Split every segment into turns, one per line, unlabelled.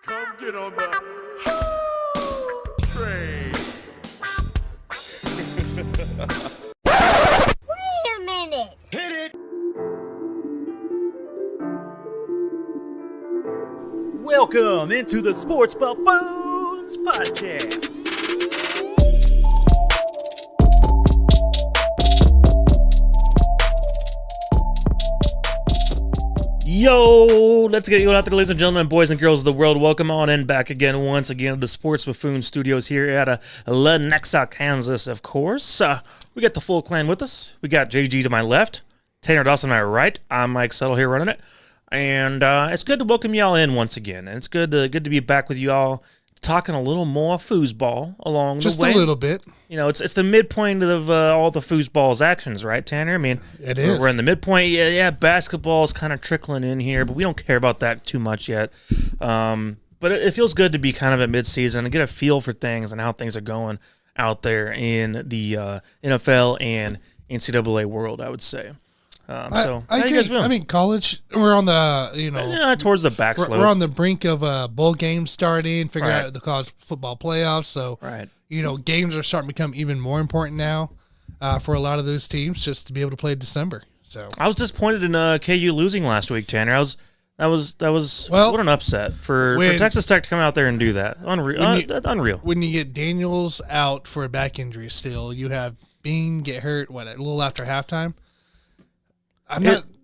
Come get on the train.
Wait a minute.
Hit it.
Welcome into the Sports Buffoons podcast. Yo, let's get you out there, ladies and gentlemen, boys and girls of the world. Welcome on in back again, once again, to the Sports Buffoons studios here at Lenexa, Kansas, of course. We got the full clan with us. We got JG to my left, Tanner Dawson to my right. I'm Mike Settle here running it. And it's good to welcome y'all in once again. And it's good to be back with y'all, talking a little more foosball along the way.
Just a little bit.
You know, it's the midpoint of all the foosball's actions, right, Tanner? I mean,
it is.
We're in the midpoint. Yeah, basketball's kind of trickling in here, but we don't care about that too much yet. But it feels good to be kind of at midseason and get a feel for things and how things are going out there in the NFL and NCAA world, I would say. So
I
how you guys feeling?
I mean, college, we're on the,
towards the back slope.
We're on the brink of bowl games starting, figure
Right.
out the college football playoffs. So,
Right.
Games are starting to become even more important now for a lot of those teams just to be able to play December. So
I was disappointed in KU losing last week, Tanner. That was
Well,
what an upset for Texas Tech to come out there and do that. Unreal. When
you get Daniels out for a back injury still, you have Bean get hurt, a little after halftime.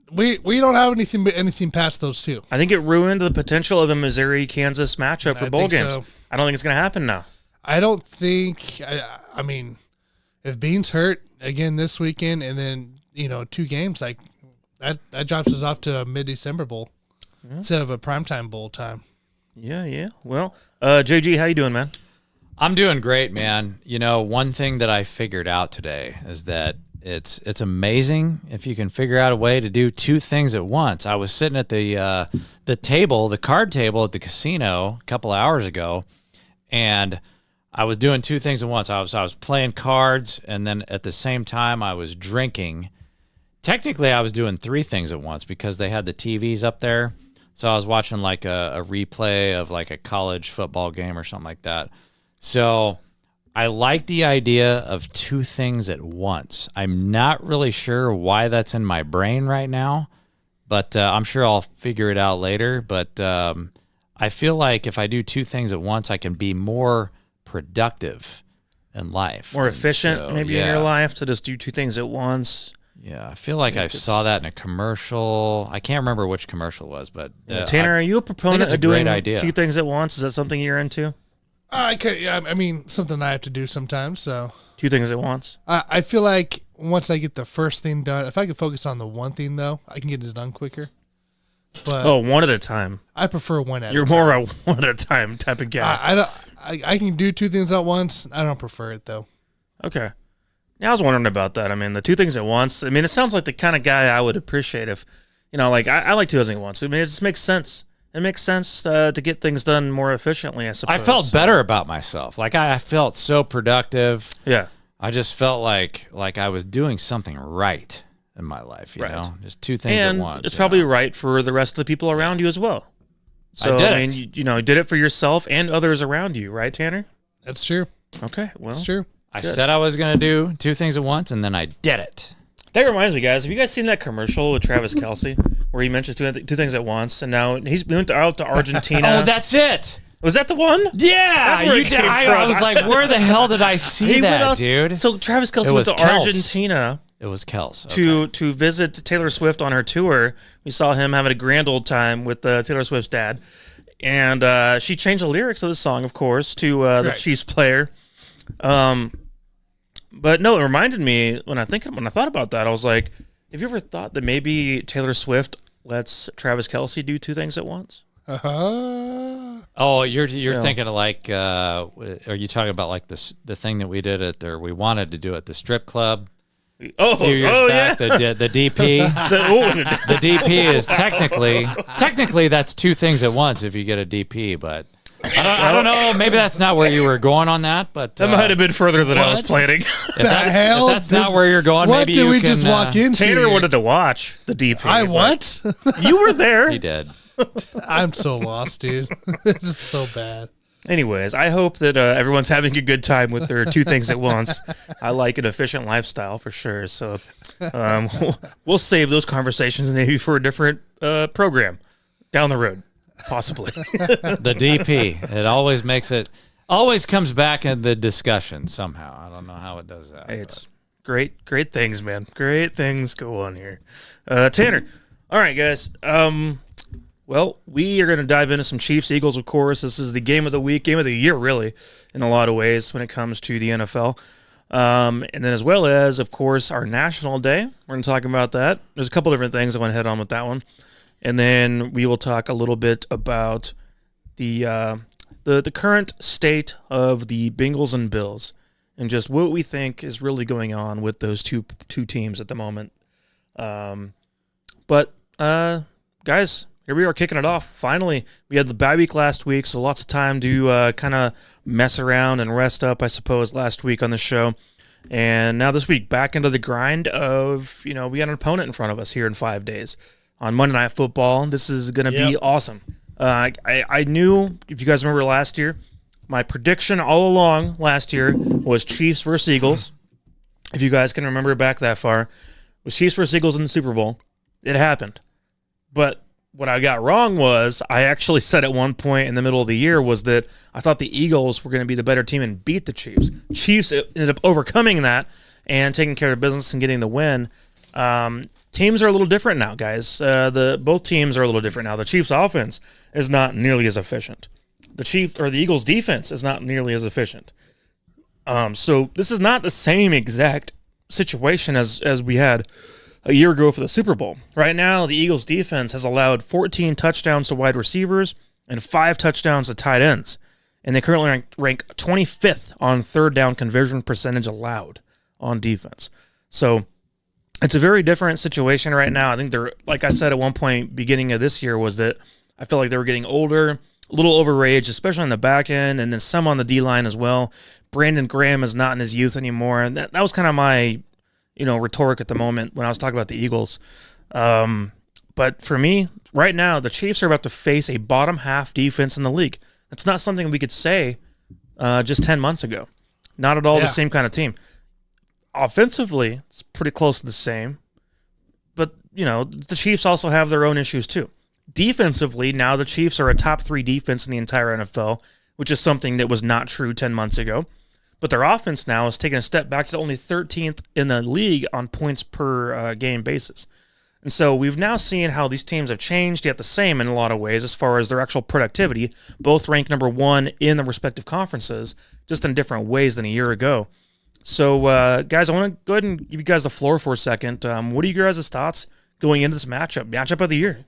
We don't have anything past those two.
I think it ruined the potential of a Missouri-Kansas matchup for bowl games.
So.
I don't think it's going to happen now.
I don't think. I mean, if Bean's hurt again this weekend, and then 2 games like that drops us off to a mid-December bowl instead of a primetime bowl time.
Yeah. Well, JG, how you doing, man?
I'm doing great, man. One thing that I figured out today is that it's amazing if you can figure out a way to do 2 things at once. I was sitting at the card table at the casino a couple of hours ago, and I was doing 2 things at once. I was playing cards, and then at the same time I was drinking. Technically, I was doing 3 things at once because they had the TVs up there. So I was watching like a replay of like a college football game or something like that. So I like the idea of 2 things at once. I'm not really sure why that's in my brain right now, but I'm sure I'll figure it out later. But I feel like if I do 2 things at once, I can be more productive in life.
More efficient,
so,
maybe, in your life to just do 2 things at once.
Yeah, I feel like I saw that in a commercial. I can't remember which commercial it was, but
Tanner, are you a proponent of doing
great idea.
2 things at once? Is that something you're into?
I mean, something I have to do sometimes. So
2 things at once.
I feel like once I get the first thing done, if I can focus on the one thing though, I can get it done quicker. But
one at a time.
I prefer one at a time.
You're more a one at a time type of guy.
I can do 2 things at once. I don't prefer it though.
Okay. Yeah, I was wondering about that. I mean, the 2 things at once. I mean, it sounds like the kind of guy I would appreciate if, I like 2 things at once. I mean, it just makes sense. It makes sense to get things done more efficiently, I suppose.
I felt better about myself. Like I felt so productive.
Yeah.
I just felt like I was doing something right in my life, you know? Just 2 things
and
at once.
It's probably right for the rest of the people around you as well. So,
I did
you did it for yourself and others around you, right, Tanner?
That's true.
Okay, well.
That's true.
I said I was going to do 2 things at once, and then I did it.
That reminds me, guys. Have you guys seen that commercial with Travis Kelce where he mentions 2 things at once, and now we went out to Argentina?
Oh, that's it.
Was that the one?
Yeah.
That's where it came from.
I was like, where the hell did I see that, dude?
So Travis Kelce went to Argentina.
It was Kels.
To visit Taylor Swift on her tour. We saw him having a grand old time with Taylor Swift's dad. And she changed the lyrics of the song, of course, to the Chiefs player. But no, it reminded me when I thought about that, I was like, have you ever thought that maybe Taylor Swift lets Travis Kelce do 2 things at once?
Oh, you're thinking of like, are you talking about like the thing that we did we wanted to do at the strip club? A few years back,
yeah.
the DP. The DP is technically that's 2 things at once if you get a DP, but I don't know. Maybe that's not where you were going on that, but
that might have been further than I was planning.
If that's not where you're going, maybe you can.
What did we just walk into?
Tanner wanted to watch the DP.
What?
You were there.
He did.
I'm so lost, dude. This is so bad.
Anyways, I hope that everyone's having a good time with their two things at once. I like an efficient lifestyle for sure. So we'll save those conversations maybe for a different program down the road, possibly.
The DP. It always comes back in the discussion somehow. I don't know how it does that.
Hey, it's great things, man. Great things go on here. Tanner, all right, guys. Well, we are going to dive into some Chiefs-Eagles, of course. This is the game of the week, game of the year, really, in a lot of ways when it comes to the NFL. And then as well as, of course, our National Day. We're going to talk about that. There's a couple different things I want to head on with that one. And then we will talk a little bit about the current state of the Bengals and Bills and just what we think is really going on with those two teams at the moment. But guys, here we are kicking it off. Finally, we had the bye week last week, so lots of time to kind of mess around and rest up, I suppose, last week on the show. And now this week, back into the grind of, we got an opponent in front of us here in 5 days. On Monday Night Football, this is going to be awesome. I knew, if you guys remember last year, my prediction all along last year was Chiefs versus Eagles. If you guys can remember back that far, was Chiefs versus Eagles in the Super Bowl. It happened. But what I got wrong was I actually said at one point in the middle of the year was that I thought the Eagles were going to be the better team and beat the Chiefs. Chiefs ended up overcoming that and taking care of business and getting the win. Teams are a little different now, guys. Both teams are a little different now. The Chiefs' offense is not nearly as efficient. The Eagles' defense is not nearly as efficient. So this is not the same exact situation as we had a year ago for the Super Bowl. Right now, the Eagles' defense has allowed 14 touchdowns to wide receivers and 5 touchdowns to tight ends. And they currently rank 25th on third down conversion percentage allowed on defense. So it's a very different situation right now. I think they're, like I said at one point, beginning of this year, was that I felt like they were getting older, a little overage, especially on the back end, and then some on the D-line as well. Brandon Graham is not in his youth anymore. And that was kind of my rhetoric at the moment when I was talking about the Eagles. But for me, right now, the Chiefs are about to face a bottom half defense in the league. That's not something we could say just 10 months ago. Not at all the same kind of team. Offensively, it's pretty close to the same. But, the Chiefs also have their own issues too. Defensively, now the Chiefs are a top 3 defense in the entire NFL, which is something that was not true 10 months ago. But their offense now is taking a step back to only 13th in the league on points per game basis. And so we've now seen how these teams have changed, yet the same in a lot of ways as far as their actual productivity. Both rank number 1 in the respective conferences, just in different ways than a year ago. So, guys, I want to go ahead and give you guys the floor for a second. What are you guys' thoughts going into this matchup of the year?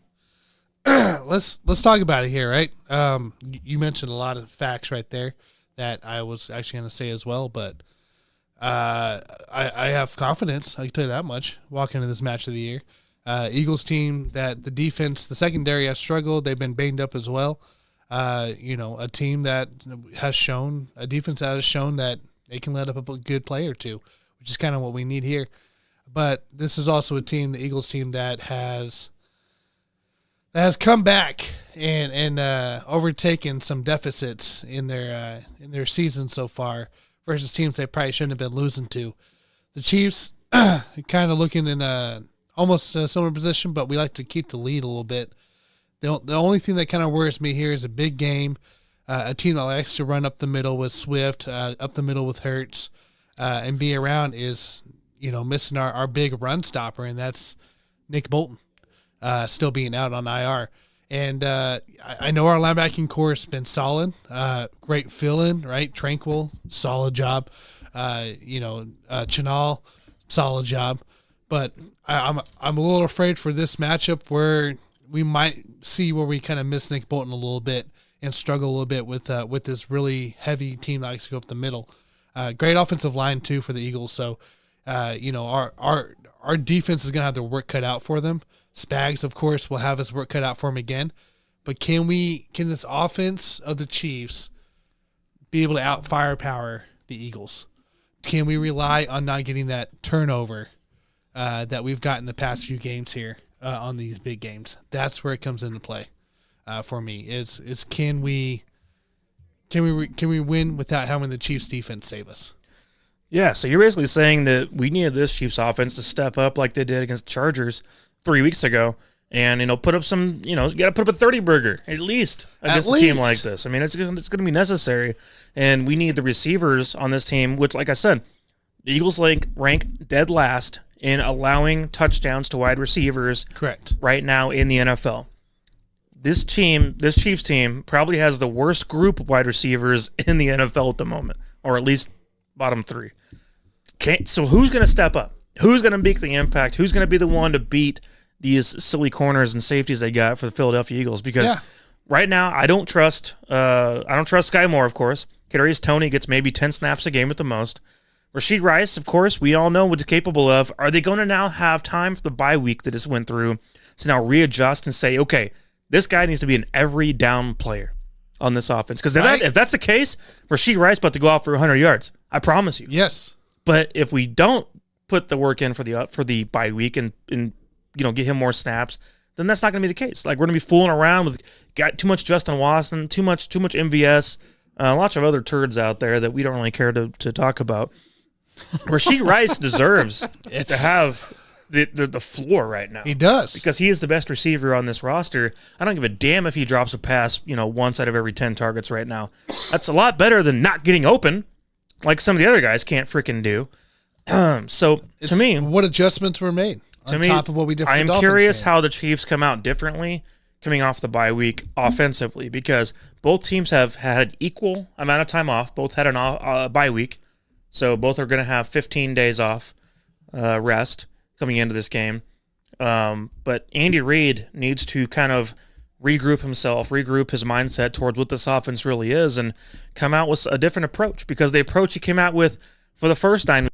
Let's talk about it here, right? You mentioned a lot of facts right there that I was actually going to say as well, but I have confidence, I can tell you that much, walking into this match of the year. Eagles team that the defense, the secondary has struggled. They've been banged up as well. A team that has shown, a defense that has shown that they can let up a good play or two, which is kind of what we need here. But this is also a team, the Eagles team, that has come back and overtaken some deficits in their season so far versus teams they probably shouldn't have been losing to. The Chiefs kind of looking in almost a similar position, but we like to keep the lead a little bit. The only thing that kind of worries me here is a big game, a team that likes to run up the middle with Swift, up the middle with Hurts, and be around is missing our big run stopper, and that's Nick Bolton. Still being out on IR. And I know our linebacking core has been solid. Great fill-in, right? Tranquil, solid job. Chenal, solid job. But I'm a little afraid for this matchup where we might see where we kind of miss Nick Bolton a little bit and struggle a little bit with this really heavy team that likes to go up the middle. Great offensive line, too, for the Eagles. So, our defense is going to have their work cut out for them. Spags, of course, will have his work cut out for him again. But can this offense of the Chiefs be able to out firepower the Eagles? Can we rely on not getting that turnover that we've got in the past few games here on these big games? That's where it comes into play. for me. Is can we win without having the Chiefs defense save us?
Yeah, so you're basically saying that we needed this Chiefs offense to step up like they did against the Chargers 3 weeks ago, and put up some, you got to put up a 30 burger at least against a team like this. I mean, it's going to be necessary, and we need the receivers on this team, which, like I said, the Eagles rank dead last in allowing touchdowns to wide receivers.
Correct.
Right now in the NFL. This Chiefs team, probably has the worst group of wide receivers in the NFL at the moment, or at least bottom 3. So who's going to step up? Who's going to make the impact? Who's going to be the one to beat these silly corners and safeties they got for the Philadelphia Eagles? Because right now, I don't trust Sky Moore, of course. Kadarius Toney gets maybe 10 snaps a game at the most. Rashid Rice, of course, we all know what he's capable of. Are they going to now have time for the bye week that just went through to now readjust and say, okay, this guy needs to be an every down player on this offense? Because if that's the case, Rashid Rice about to go out for 100 yards. I promise you.
Yes.
But if we don't put the work in for the bye week and get him more snaps, then that's not going to be the case. Like, we're going to be fooling around with got too much Justin Watson, too much MVS, lots of other turds out there that we don't really care to talk about. Rashid Rice deserves to have the floor right now.
He does.
Because he is the best receiver on this roster. I don't give a damn if he drops a pass, once out of every 10 targets right now. That's a lot better than not getting open, like some of the other guys can't freaking do. So, to me,
what adjustments were made on top of what we did for the Dolphins?
I am curious how the Chiefs come out differently coming off the bye week offensively, because both teams have had equal amount of time off. Both had a bye week. So both are going to have 15 days off rest coming into this game. But Andy Reid needs to kind of regroup his mindset towards what this offense really is, and come out with a different approach, because the approach he came out with for the first 9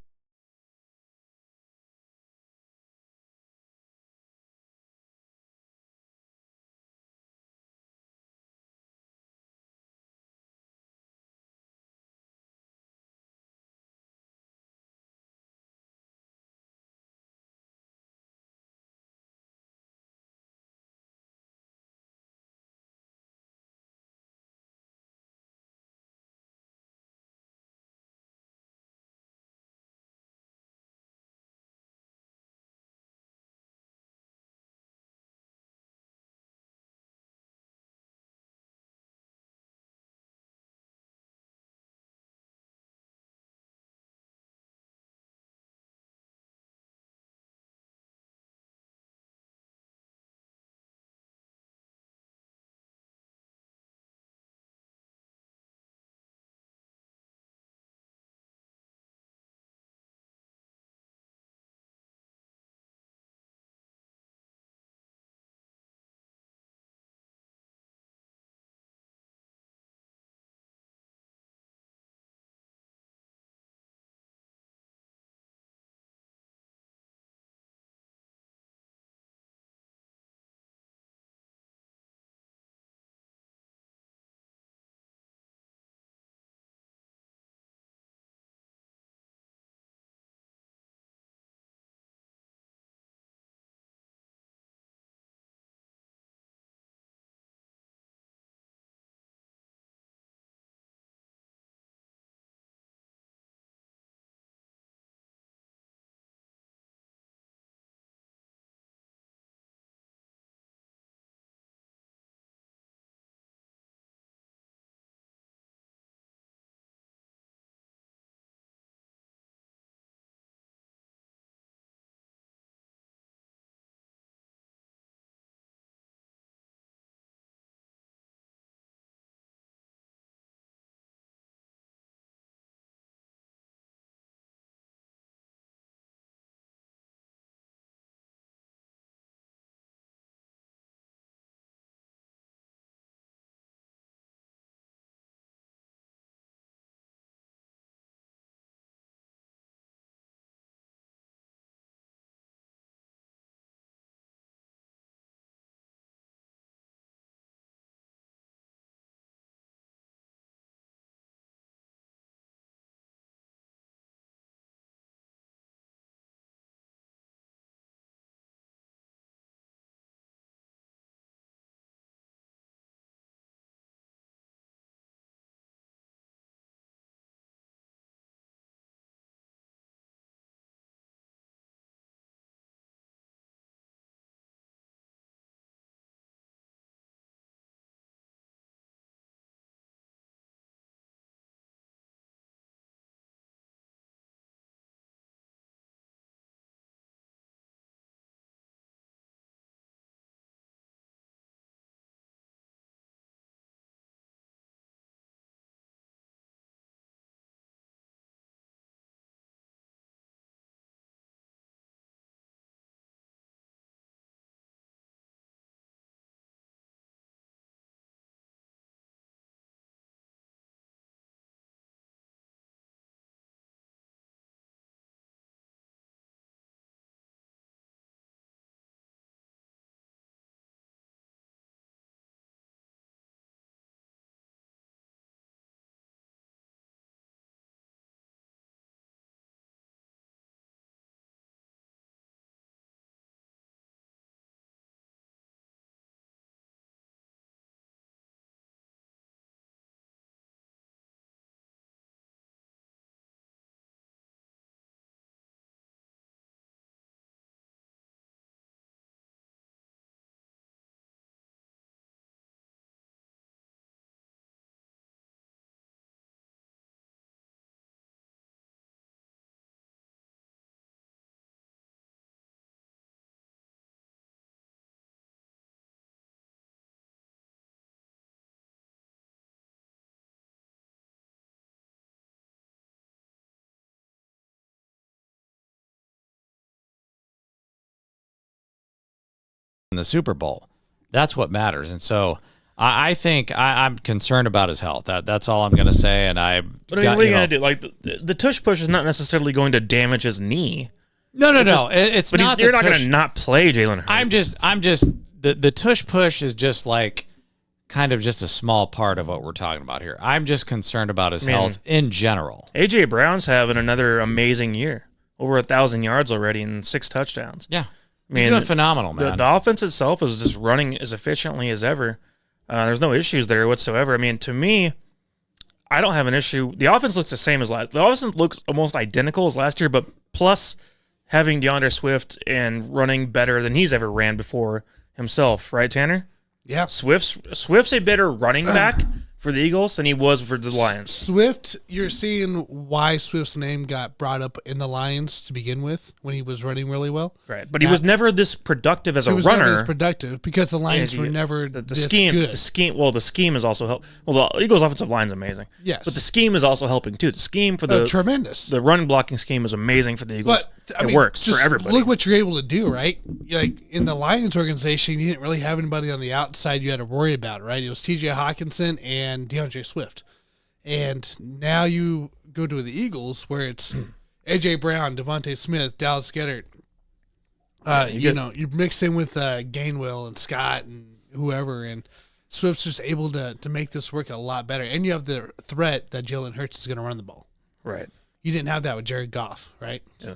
in the Super Bowl. That's what matters. And so I think I'm concerned about his health. That's all I'm going to say. And
what are you going to do? Like the tush push is not necessarily going to damage his knee.
No. It's
but
not.
You're not going to not play Jalen Hurts.
I'm just the tush push is just like kind of just a small part of what we're talking about here. I'm just concerned about his health in general.
AJ Brown's having another amazing year. Over 1,000 yards already and 6 touchdowns.
Yeah. He's doing phenomenal, man.
The offense itself is just running as efficiently as ever. There's no issues there whatsoever. I mean, to me, I don't have an issue. The offense looks the same as last. The offense looks almost identical as last year, but plus having DeAndre Swift and running better than he's ever ran before himself, right, Tanner?
Yeah.
Swift's a better running back for the Eagles than he was for the Lions.
Swift, you're seeing why Swift's name got brought up in the Lions to begin with when he was running really well.
Right, but he was never this productive as a runner.
He was never this productive because the Lions were never this
scheme,
good.
The scheme is also help. Well, the Eagles' offensive line is amazing.
Yes,
but the scheme is also helping too. The scheme for
tremendous.
The run blocking scheme is amazing for the Eagles. But it works for everybody.
Look what you're able to do, right? Like in the Lions organization, you didn't really have anybody on the outside you had to worry about, right? It was T.J. Hawkinson and DeAndre Swift. And now you go to the Eagles where it's A.J. Brown, Devontae Smith, Dallas Goedert. You mix in with Gainwell and Scott and whoever, and Swift's just able to make this work a lot better. And you have the threat that Jalen Hurts is going to run the ball.
Right.
You didn't have that with Jared Goff, right?
Yeah.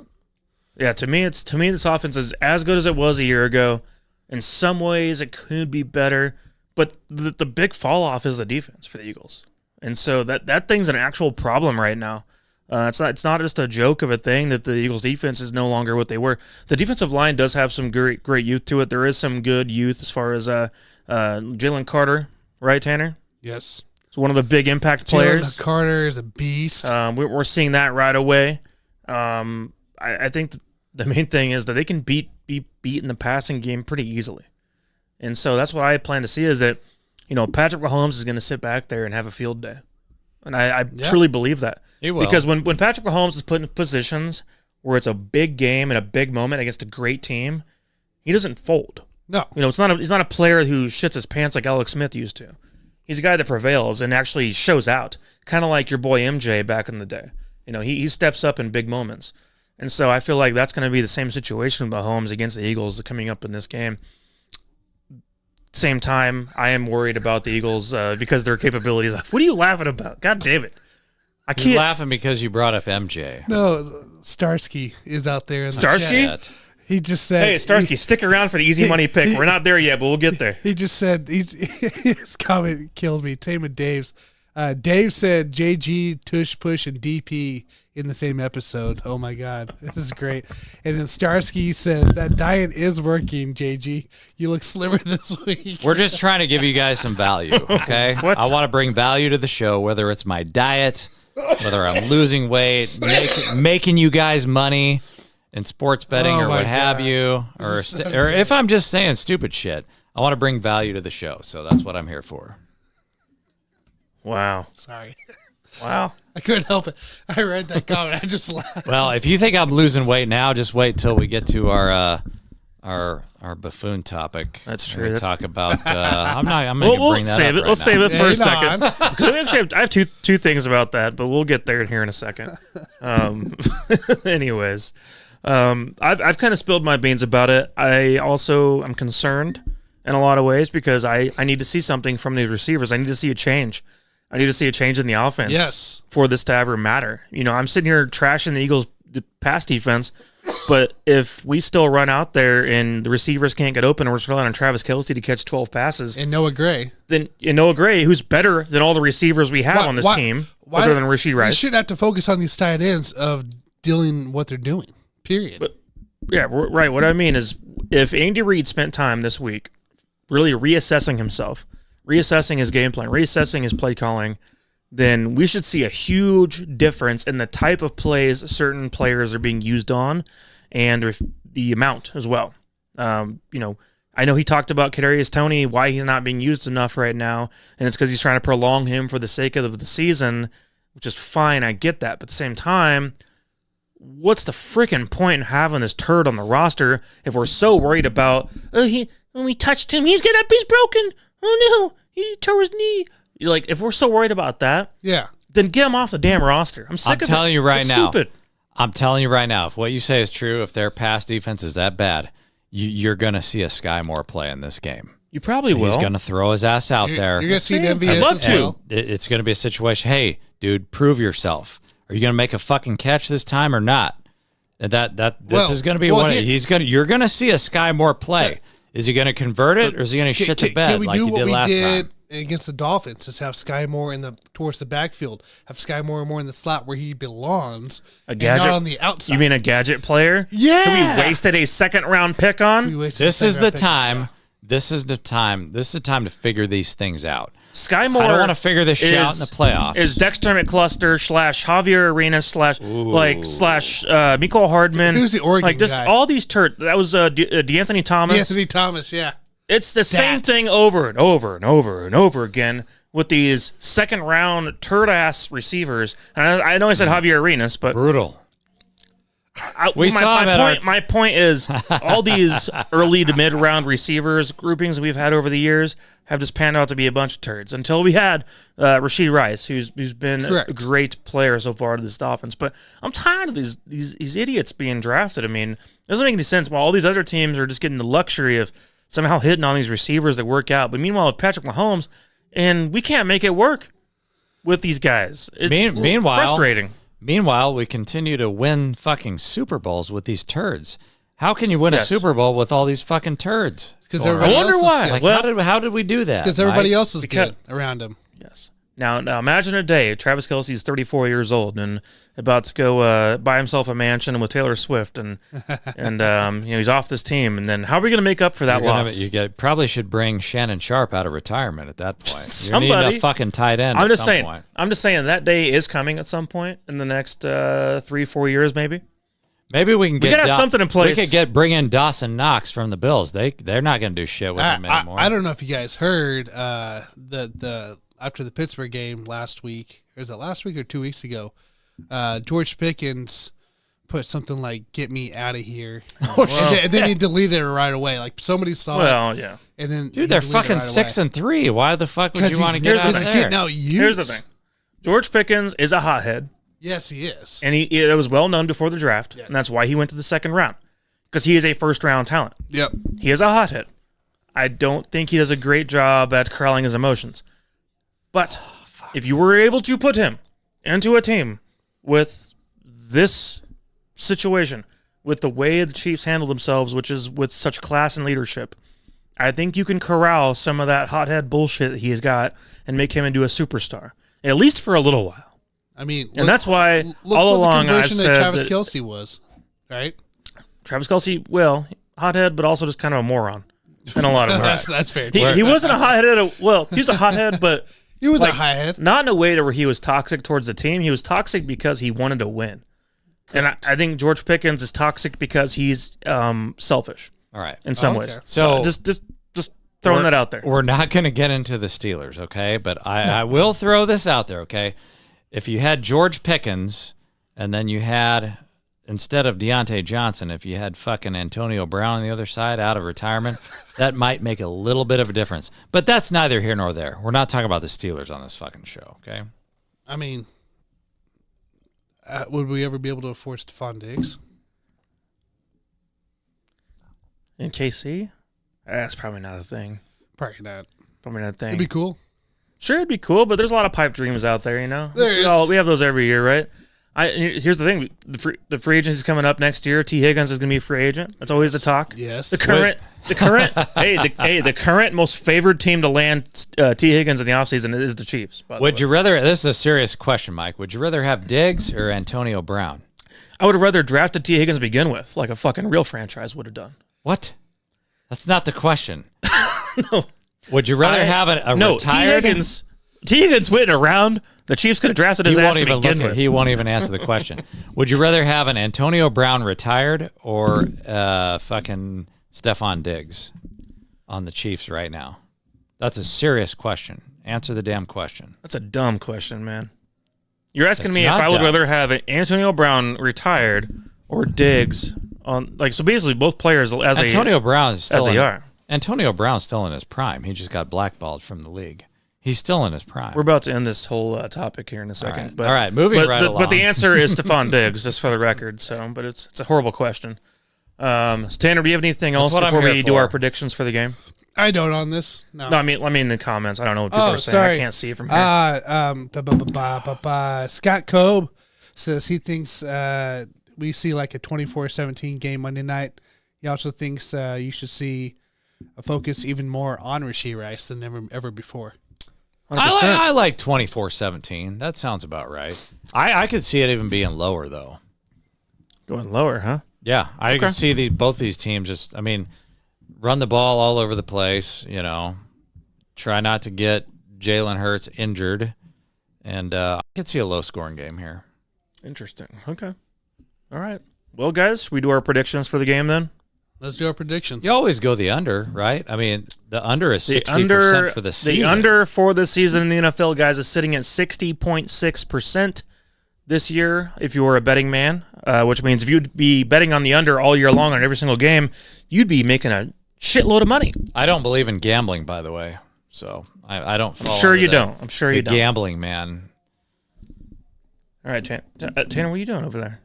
Yeah, to me, this offense is as good as it was a year ago. In some ways, it could be better, but the big fall off is the defense for the Eagles, and so that thing's an actual problem right now. It's not just a joke of a thing that the Eagles' defense is no longer what they were. The defensive line does have some great youth to it. There is some good youth as far as Jalen Carter, right, Tanner?
Yes.
It's one of the big impact players.
Jalen Carter is a beast.
We're seeing that right away. I think the main thing is that they can be beat in the passing game pretty easily. And so that's what I plan to see is that, Patrick Mahomes is going to sit back there and have a field day. And I truly believe that.
He will.
Because when Patrick Mahomes is put in positions where it's a big game and a big moment against a great team, he doesn't fold.
No.
He's not a player who shits his pants like Alex Smith used to. He's a guy that prevails and actually shows out, kind of like your boy MJ back in the day. He steps up in big moments. And so I feel like that's going to be the same situation with Mahomes against the Eagles coming up in this game. Same time, I am worried about the Eagles because their capabilities. What are you laughing about? God damn it. I can't.
You're laughing because you brought up MJ.
No, Starsky is out there. In
Starsky?
the chat. He just said,
"Hey, Starsky, stick around for the easy money pick. We're not there yet, but we'll get there."
He just said, his comment killed me. Same with Dave's. Dave said JG, Tush Push, and DP in the same episode. Oh my God, this is great. And then Starsky says that diet is working. JG, you look slimmer this week.
We're just trying to give you guys some value, okay? I want to bring value to the show, whether it's my diet, whether I'm losing weight, making you guys money in sports betting or what have you, or if I'm just saying stupid shit. I want to bring value to the show, so that's what I'm here for.
Wow.
Sorry.
Wow.
I couldn't help it. I read that comment. I just laughed.
Well, if you think I'm losing weight now, just wait till we get to our buffoon topic.
That's true.
Talk about. I'm going to bring that
save
up
it.
right
Let's
now.
save it for a second. Because I have two things about that, but we'll get there here in a second. Anyways, I've kind of spilled my beans about it. I also am concerned in a lot of ways because I need to see something from these receivers. I need to see a change. I need to see a change in the offense for this to ever matter. I'm sitting here trashing the Eagles' pass defense, but if we still run out there and the receivers can't get open, and we're relying on Travis Kelce to catch 12 passes,
and Noah Gray,
who's better than all the receivers we have on this team, other than Rashee Rice.
You shouldn't have to focus on these tight ends of dealing what they're doing. Period.
But yeah, right. What I mean is, if Andy Reid spent time this week really reassessing himself, reassessing his game plan, reassessing his play calling, then we should see a huge difference in the type of plays certain players are being used on and the amount as well. I know he talked about Kadarius Toney, why he's not being used enough right now, and it's because he's trying to prolong him for the sake of the season, which is fine. I get that. But at the same time, what's the freaking point in having this turd on the roster if we're so worried about, when we touched him, he's broken. Oh no, he tore his knee. You're like, if we're so worried about that, then get him off the damn roster. I'm sick of it.
I'm telling you right now.
Stupid.
I'm telling you right now, if what you say is true, if their pass defense is that bad, you're going to see a Sky Moore play in this game.
You probably will.
He's going to throw his ass out there.
You're going to see the MVS.
I'd love to.
It's going to be a situation, hey, dude, prove yourself. Are you going to make a fucking catch this time or not? And this is going to be you're going to see a Sky Moore play. Is he going to convert it or is he going to shit the bed like he did last time?
Against the Dolphins, is have Sky Moore towards the backfield, have Sky Moore more in the slot where he belongs,
a gadget,
not on the outside.
You mean a gadget player?
Yeah.
Who we wasted a second-round pick on?
This is the time. This is the time to figure these things out.
Sky Moore.
I don't want to figure this shit out in the playoffs.
Is Dexter McCluster / Javier Arenas / Mecole Hardman?
Who's the Oregon
just
guy?
All these that was DeAnthony Thomas.
DeAnthony Thomas, yeah.
It's the same thing over and over and over and over again with these second-round turd-ass receivers. And I know I said Javier Arenas, but
brutal.
My point is, all these early to mid-round receivers groupings we've had over the years have just panned out to be a bunch of turds until we had Rashee Rice, who's been a great player so far to this offense. But I'm tired of these idiots being drafted. I mean, it doesn't make any sense. While all these other teams are just getting the luxury of somehow hitting on these receivers that work out. But meanwhile, with Patrick Mahomes, and we can't make it work with these guys. It's frustrating.
Meanwhile, we continue to win fucking Super Bowls with these turds. How can you win a Super Bowl with all these fucking turds?
Because everybody else is good.
Like, how did we do that?
Because everybody else is good around him.
Yes. Now imagine a day Travis Kelce is 34 years old and about to go buy himself a mansion with Taylor Swift, and he's off this team. And then how are we going to make up for that loss?
Probably should bring Shannon Sharp out of retirement at that point. You need a fucking tight end.
I'm just saying that day is coming at some point in the next 3-4 years, maybe.
Maybe we can
have something in place.
We could bring in Dawson Knox from the Bills. They're not going to do shit with him anymore.
I don't know if you guys heard the after the Pittsburgh game last week. Or was it last week or 2 weeks ago? George Pickens put something like "Get me out of here," and then he deleted it right away. Like somebody saw it.
Well, yeah.
And then
dude, they're fucking 6-3. Why the fuck would you want to get out of there?
Here's the thing: George Pickens is a hothead.
Yes, he is,
and it was well known before the draft, and that's why he went to the second round, because he is a first-round talent.
Yep,
he is a hothead. I don't think he does a great job at corralling his emotions, but if you were able to put him into a team with this situation, with the way the Chiefs handle themselves, which is with such class and leadership, I think you can corral some of that hothead bullshit that he's got and make him into a superstar, at least for a little while.
I mean,
that's why all along I've said
Travis Kelce was, right?
Travis Kelce, well, hothead, but also just kind of a moron in a lot of ways.
That's fair.
He wasn't a hothead. Well, he was a hothead, but
he was a hothead.
Not in a way where he was toxic towards the team. He was toxic because he wanted to win. Correct. And I think George Pickens is toxic because he's selfish.
All right.
In some ways.
So
just throwing that out there.
We're not going to get into the Steelers, okay? But I will throw this out there, okay? If you had George Pickens and then you had, instead of Deontay Johnson, if you had fucking Antonio Brown on the other side out of retirement, that might make a little bit of a difference. But that's neither here nor there. We're not talking about the Steelers on this fucking show, okay?
I mean, would we ever be able to afford Stephon Diggs?
In KC? That's probably not a thing.
Probably not.
Probably not a thing.
It'd be cool.
Sure, it'd be cool, but there's a lot of pipe dreams out there, you know? We have those every year, right? Here's the thing. The free agency's coming up next year. T. Higgins is going to be a free agent. That's always the talk.
Yes.
The current most favored team to land T. Higgins in the offseason is the Chiefs.
Would you rather, this is a serious question, Mike, would you rather have Diggs or Antonio Brown?
I would have rather drafted T. Higgins to begin with, like a fucking real franchise would have done.
What? That's not the question.
No.
Would you rather have a retired?
T. Higgins went around. The Chiefs could have drafted his ass to begin with.
He won't even answer the question. Would you rather have an Antonio Brown retired or fucking Stephon Diggs on the Chiefs right now? That's a serious question. Answer the damn question.
That's a dumb question, man. You're asking me if I would rather have Antonio Brown retired or Diggs on, like, so basically both players as
Antonio Brown is still
as they are.
Antonio Brown's still in his prime. He just got blackballed from the league. He's still in his prime.
We're about to end this whole topic here in a second.
All right, moving right along.
But the answer is Stephon Diggs, just for the record. So, but it's a horrible question. So Tanner, do you have anything else before we do our predictions for the game?
I don't on this. No,
I mean the comments. I don't know what people are saying.
Sorry.
I can't see it from here.
Scott Cobe says he thinks we see like a 24-17 game Monday night. He also thinks you should see a focus even more on Rashee Rice than ever before.
I like 24-17. That sounds about right. I could see it even being lower, though.
Going lower, huh?
Yeah, I could see both these teams just, run the ball all over the place, try not to get Jalen Hurts injured, and I could see a low-scoring game here.
Interesting. Okay. All right. Well, guys, we do our predictions for the game then?
Let's do our predictions.
You always go the under, right? The under is 60% for the season.
The under for the season in the NFL, guys, is sitting at 60.6% this year if you were a betting man, which means if you'd be betting on the under all year long on every single game, you'd be making a shitload of money.
I don't believe in gambling, by the way, so I don't follow.
I'm sure you don't. I'm sure you don't.
Gambling, man.
All right, Tanner, what are you doing over there?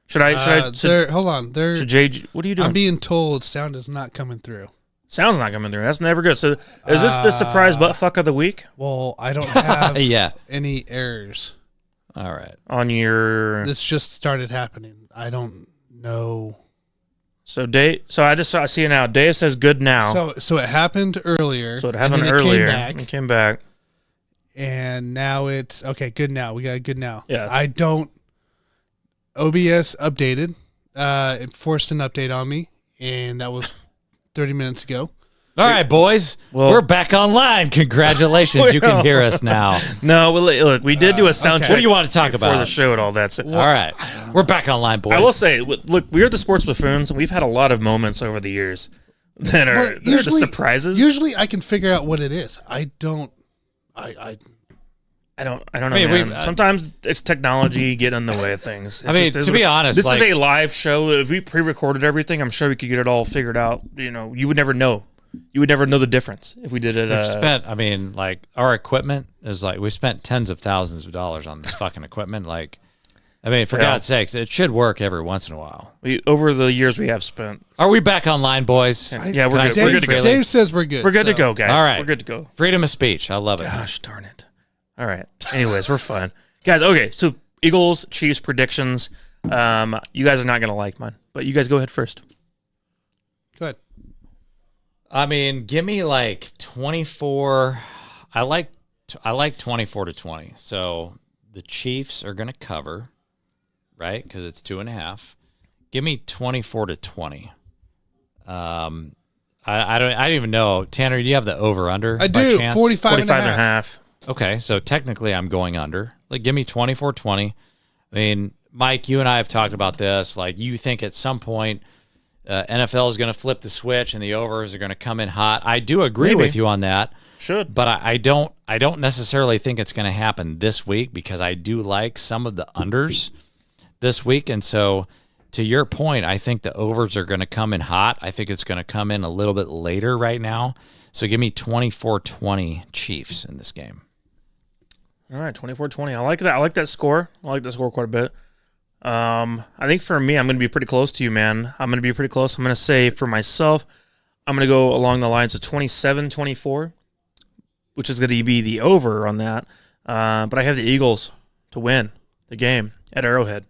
Should
hold on.
What are you doing?
I'm being told sound is not coming through.
Sound's not coming through. That's never good. So is this the surprise butt fuck of the week?
Well, I don't have
yeah.
any errors.
All right.
On your...
This just started happening. I don't know.
So I see it now. Dave says good now.
So it happened earlier.
So it happened earlier.
It
came back.
And now it's okay, good now. We got a good now.
Yeah.
OBS updated. It forced an update on me, and that was 30 minutes ago.
All right, boys. We're back online. Congratulations. You can hear us now.
No, look, we did do a sound check.
What do you want to talk about?
For the show and all that.
All right. We're back online, boys.
I will say, look, we're the Sports Buffoons, and we've had a lot of moments over the years that are just surprises.
Usually I can figure out what it is. I don't
know, man. Sometimes it's technology getting in the way of things.
To be honest,
this is a live show. If we pre-recorded everything, I'm sure we could get it all figured out. You would never know. You would never know the difference if we did it.
Our equipment is we spent tens of thousands of dollars on this fucking equipment. For God's sakes, it should work every once in a while.
Over the years we have spent.
Are we back online, boys?
Yeah, we're good to go.
Dave says we're good.
We're good to go, guys.
All right.
We're good to go.
Freedom of speech. I love it.
Gosh darn it. All right. Anyways, we're fine. Guys, okay, so Eagles, Chiefs predictions. You guys are not going to like mine, but you guys go ahead first.
Go ahead.
Give me 24. I like 24-20. So the Chiefs are going to cover, right? Because it's 2.5. Give me 24-20. I don't even know. Tanner, do you have the over/under?
I do. 45 and a half.
Okay, so technically I'm going under. Give me 24-20. Mike, you and I have talked about this. You think at some point NFL is going to flip the switch and the overs are going to come in hot. I do agree with you on that.
Should.
But I don't necessarily think it's going to happen this week because I do like some of the unders this week. And so to your point, I think the overs are going to come in hot. I think it's going to come in a little bit later right now. So give me 24-20 Chiefs in this game.
All right, 24-20. I like that. I like that score. I like that score quite a bit. I think for me, I'm going to be pretty close to you, man. I'm going to be pretty close. I'm going to say for myself, I'm going to go along the lines of 27-24, which is going to be the over on that. But I have the Eagles to win the game at Arrowhead.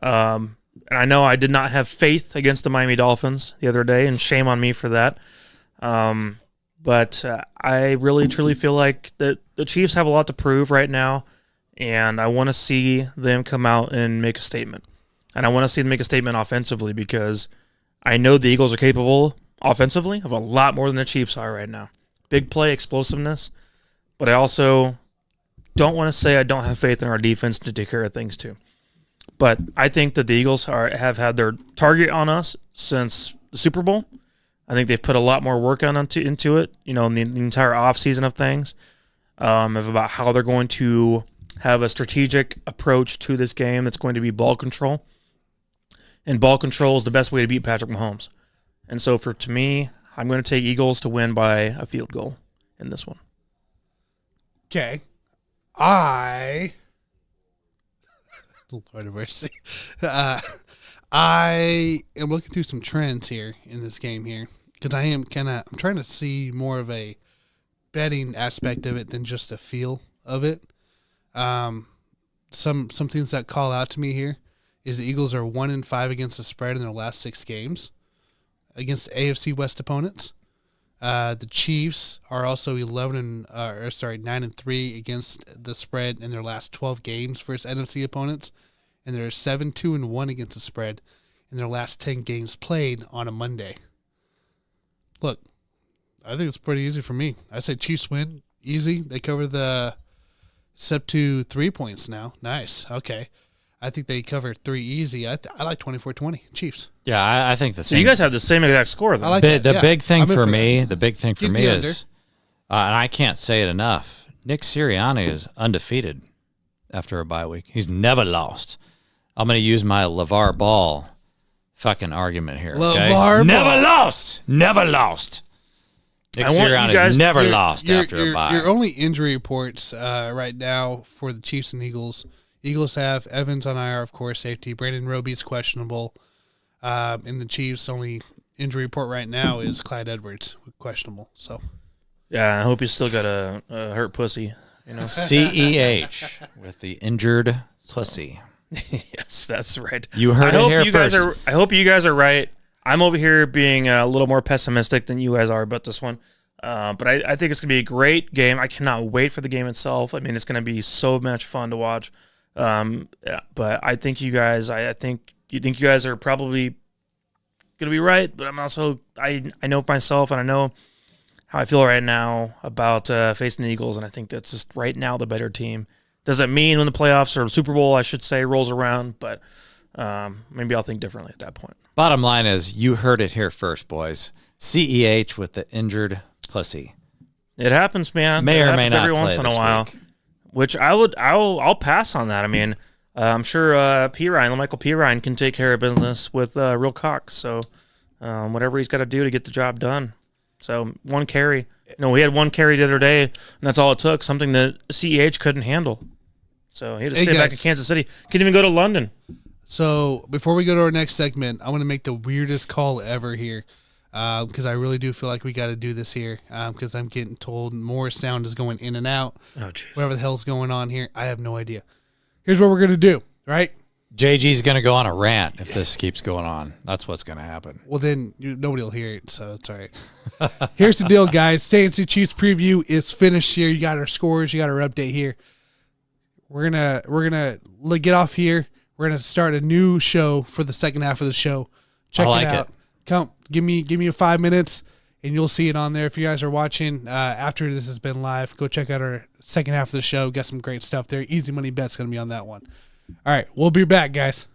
And I know I did not have faith against the Miami Dolphins the other day, and shame on me for that. But I really, truly feel like that the Chiefs have a lot to prove right now, and I want to see them come out and make a statement. And I want to see them make a statement offensively because I know the Eagles are capable offensively of a lot more than the Chiefs are right now. Big play, explosiveness. But I also don't want to say I don't have faith in our defense to take care of things too. But I think that the Eagles have had their target on us since the Super Bowl. I think they've put a lot more work into it, in the entire offseason of things, of about how they're going to have a strategic approach to this game that's going to be ball control. And ball control is the best way to beat Patrick Mahomes. And so to me, I'm going to take Eagles to win by a field goal in this one.
Okay. Lord of mercy. I am looking through some trends here in this game here because I'm trying to see more of a betting aspect of it than just a feel of it. Some things that call out to me here is the Eagles are 1-5 against the spread in their last 6 games against AFC West opponents. The Chiefs are also 9-3 against the spread in their last 12 games versus NFC opponents, and they're 7-2-1 against the spread in their last 10 games played on a Monday. Look, I think it's pretty easy for me. I say Chiefs win easy. They cover the up to 3 points now. Nice. Okay. I think they cover 3 easy. I like 24-20 Chiefs.
Yeah, I think the
So
thing.
you guys have the same exact score, then.
I like
the
that. Yeah.
big thing
I'm in
for
for
me,
that.
the big thing for
Get
me
the
is, and I can't say it enough. Nick Sirianni is undefeated after a bye week. He's never lost. I'm going to use my LeVar Ball fucking argument here. Okay?
LeVar Ball.
Never lost. Never lost. Nick
I want you
Sirianni's
guys-
never lost after a bye.
Your only injury reports right now for the Chiefs and Eagles. Eagles have Evans on IR, of course, safety. Brandon Roby's questionable. And the Chiefs' only injury report right now is Clyde Edwards, questionable. So
Yeah, I hope you still got a hurt pussy. You know.
CEH with the injured pussy.
Yes, that's right.
You heard it here first.
I hope you guys are right. I'm over here being a little more pessimistic than you guys are about this one. But I think it's going to be a great game. I cannot wait for the game itself. I mean, it's going to be so much fun to watch. Yeah, but I think you guys are probably going to be right. But I'm also, I know myself and I know how I feel right now about facing the Eagles. And I think that's just right now the better team. Doesn't mean when the playoffs or Super Bowl, I should say, rolls around, but maybe I'll think differently at that point.
Bottom line is, you heard it here first, boys. CEH with the injured pussy.
It happens, man.
May
It
or may
happens
not
every
play
once in a
this
while.
week.
Which I'll pass on that. I mean, I'm sure Michael P. Ryan can take care of business with real cock. So whatever he's got to do to get the job done. So one carry. We had one carry the other day, and that's all it took. Something that CEH couldn't handle. So he had to stay back in Kansas City. Couldn't even go to London.
So before we go to our next segment, I want to make the weirdest call ever here because I really do feel like we got to do this here because I'm getting told more sound is going in and out.
Oh, jeez.
Whatever the hell's going on here, I have no idea. Here's what we're going to do, right?
JG's going to go on a rant if this keeps going on. That's what's going to happen.
Well, then nobody will hear it, so it's all right. Here's the deal, guys. Saints Chiefs preview is finished here. You got our scores. You got our update here. We're gonna get off here. We're gonna start a new show for the second half of the show. Check it out. Come, give me 5 minutes, and you'll see it on there. If you guys are watching after this has been live, go check out our second half of the show. Got some great stuff there. Easy money bet's gonna be on that one. All right, we'll be back, guys.